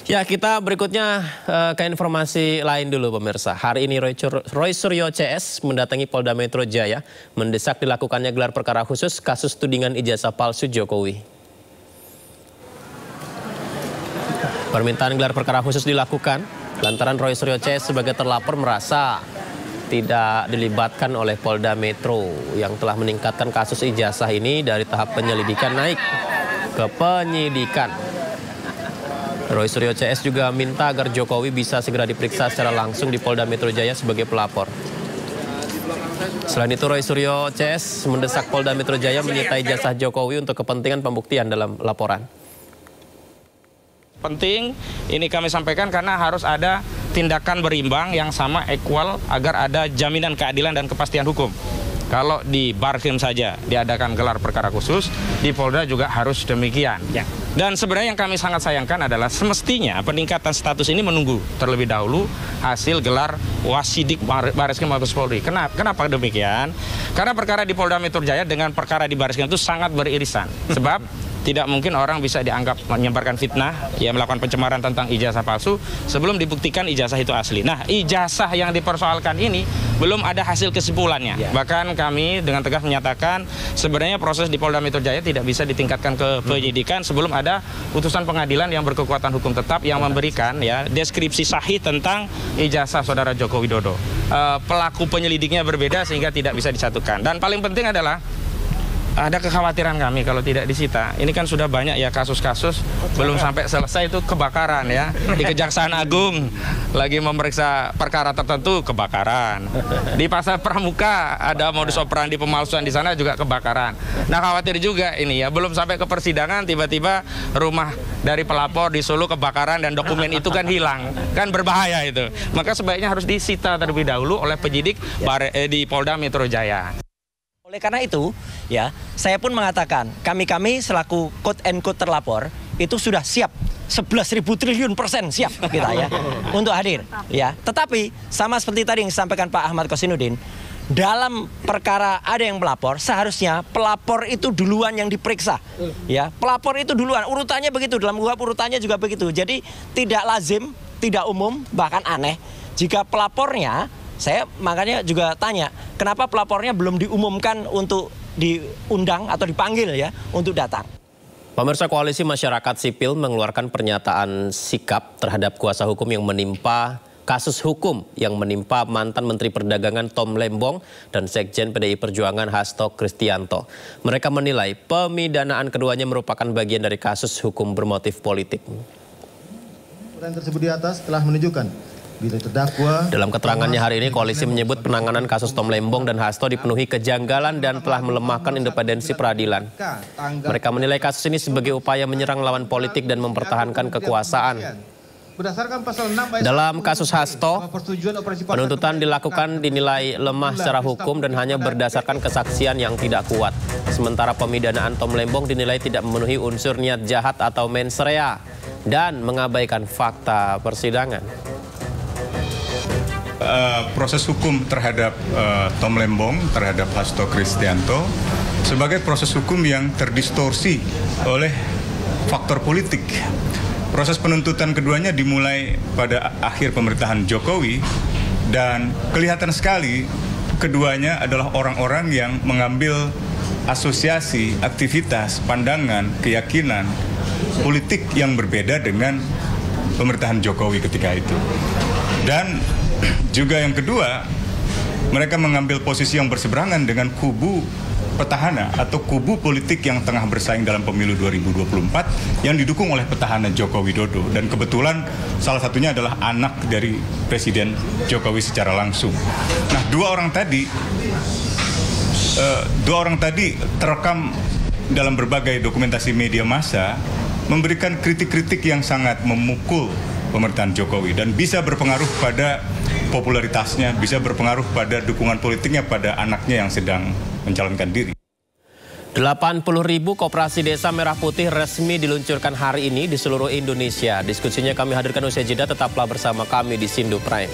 Ya, kita berikutnya ke informasi lain dulu pemirsa. Hari ini Roy Suryo CS mendatangi Polda Metro Jaya mendesak dilakukannya gelar perkara khusus kasus tudingan ijazah palsu Jokowi. Permintaan gelar perkara khusus dilakukan lantaran Roy Suryo CS sebagai terlapor merasa tidak dilibatkan oleh Polda Metro yang telah meningkatkan kasus ijazah ini dari tahap penyelidikan naik ke penyidikan. Roy Suryo CS juga minta agar Jokowi bisa segera diperiksa secara langsung di Polda Metro Jaya sebagai pelapor. Selain itu, Roy Suryo CS mendesak Polda Metro Jaya menyita ijazah Jokowi untuk kepentingan pembuktian dalam laporan. Penting ini kami sampaikan karena harus ada tindakan berimbang yang sama, equal, agar ada jaminan keadilan dan kepastian hukum. Kalau di Barkrim saja diadakan gelar perkara khusus, di Polda juga harus demikian. Ya. Dan sebenarnya yang kami sangat sayangkan adalah semestinya peningkatan status ini menunggu terlebih dahulu hasil gelar Wasidik Bareskrim Mabes Polri. Kenapa demikian? Karena perkara di Polda Metro Jaya dengan perkara di Bareskrim itu sangat beririsan. Sebab tidak mungkin orang bisa dianggap menyebarkan fitnah, ya melakukan pencemaran tentang ijazah palsu sebelum dibuktikan ijazah itu asli. Nah, ijazah yang dipersoalkan ini belum ada hasil kesimpulannya. Ya. Bahkan kami dengan tegas menyatakan sebenarnya proses di Polda Metro Jaya tidak bisa ditingkatkan ke penyidikan sebelum ada putusan pengadilan yang berkekuatan hukum tetap yang memberikan ya deskripsi sahih tentang ijazah saudara Joko Widodo. Pelaku penyelidiknya berbeda sehingga tidak bisa disatukan. Dan paling penting adalah ada kekhawatiran kami kalau tidak disita. Ini kan sudah banyak ya kasus-kasus belum sampai selesai itu kebakaran ya. Di Kejaksaan Agung lagi memeriksa perkara tertentu kebakaran. Di Pasar Pramuka ada modus operandi pemalsuan di sana juga kebakaran. Nah, khawatir juga ini ya belum sampai ke persidangan tiba-tiba rumah dari pelapor di Solo kebakaran dan dokumen itu kan hilang. Kan berbahaya itu. Maka sebaiknya harus disita terlebih dahulu oleh penyidik di Polda Metro Jaya. Oleh karena itu, ya, saya pun mengatakan kami selaku quote and quote terlapor itu sudah siap 11.000 triliun % siap kita ya untuk hadir. Ya, tetapi sama seperti tadi yang disampaikan Pak Ahmad Kosinuddin, dalam perkara ada yang melapor, seharusnya pelapor itu duluan yang diperiksa. Ya, pelapor itu duluan, urutannya begitu, dalam KUHP urutannya juga begitu. Jadi tidak lazim, tidak umum, bahkan aneh jika pelapornya, saya makanya juga tanya, kenapa pelapornya belum diumumkan untuk diundang atau dipanggil ya untuk datang. Pemirsa, Koalisi Masyarakat Sipil mengeluarkan pernyataan sikap terhadap kuasa hukum yang menimpa kasus hukum yang menimpa mantan Menteri Perdagangan Tom Lembong dan Sekjen PDI Perjuangan Hasto Kristianto. Mereka menilai pemidanaan keduanya merupakan bagian dari kasus hukum bermotif politik. Yang tersebut di atas telah menunjukkan dalam keterangannya hari ini, Koalisi menyebut penanganan kasus Tom Lembong dan Hasto dipenuhi kejanggalan dan telah melemahkan independensi peradilan. Mereka menilai kasus ini sebagai upaya menyerang lawan politik dan mempertahankan kekuasaan. Dalam kasus Hasto, penuntutan dilakukan dinilai lemah secara hukum dan hanya berdasarkan kesaksian yang tidak kuat. Sementara pemidanaan Tom Lembong dinilai tidak memenuhi unsur niat jahat atau mens rea dan mengabaikan fakta persidangan. Proses hukum terhadap Tom Lembong, terhadap Hasto Kristianto sebagai proses hukum yang terdistorsi oleh faktor politik. Proses penuntutan keduanya dimulai pada akhir pemerintahan Jokowi dan kelihatan sekali keduanya adalah orang-orang yang mengambil asosiasi, aktivitas, pandangan, keyakinan politik yang berbeda dengan pemerintahan Jokowi ketika itu. Dan juga yang kedua, mereka mengambil posisi yang berseberangan dengan kubu petahana atau kubu politik yang tengah bersaing dalam pemilu 2024 yang didukung oleh petahana Joko Widodo. Dan kebetulan salah satunya adalah anak dari Presiden Jokowi secara langsung. Nah, dua orang tadi terekam dalam berbagai dokumentasi media massa memberikan kritik-kritik yang sangat memukul pemerintahan Jokowi dan bisa berpengaruh pada popularitasnya, bisa berpengaruh pada dukungan politiknya pada anaknya yang sedang mencalonkan diri. 80.000 koperasi desa Merah Putih resmi diluncurkan hari ini di seluruh Indonesia. Diskusinya kami hadirkan usai jeda, tetaplah bersama kami di Sindu Prime.